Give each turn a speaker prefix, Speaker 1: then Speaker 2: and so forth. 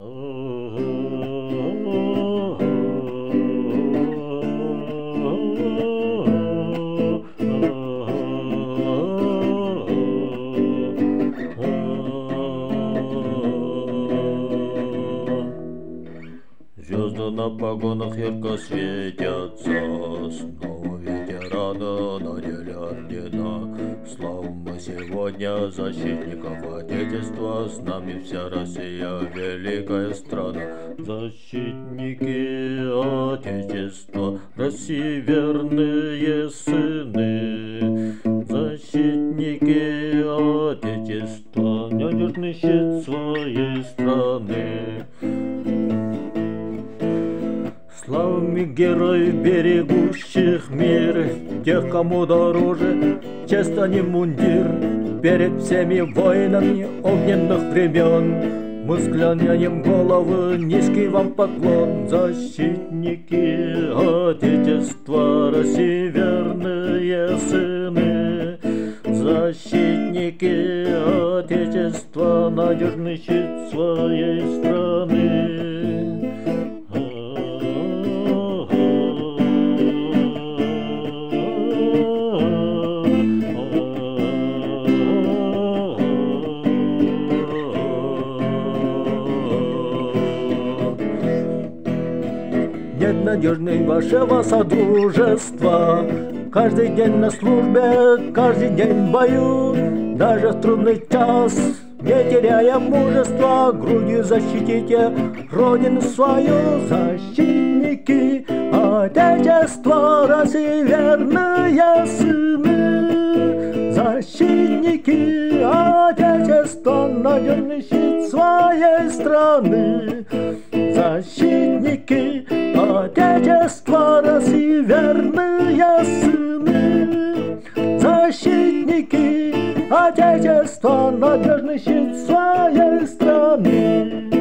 Speaker 1: Звезды на погонах ярко светятся, снова ветераны надели ордена. Славим мы сегодня защитников Отечества, с нами вся Россия, великая страна. Защитники Отечества, России верные сыны. Защитники Отечества, надежный щит своей страны. Славами героев, берегущих мир, тех, кому дороже честь, а не мундир. Перед всеми воинами огненных времен мы склоняем головы, низкий вам поклон. Защитники Отечества, России верные сыны. Защитники Отечества, надежный щит своей страны. Нет надежней вашего содружества. Каждый день на службе, каждый день в бою. Даже в трудный час, не теряя мужества, грудью защитите родину свою. Защитники Отечества, России верные сыны. Защитники Отечества, надежный щит своей страны. Защитники Отечества, России верные сыны. Защитники Отечества, надежный щит своей страны.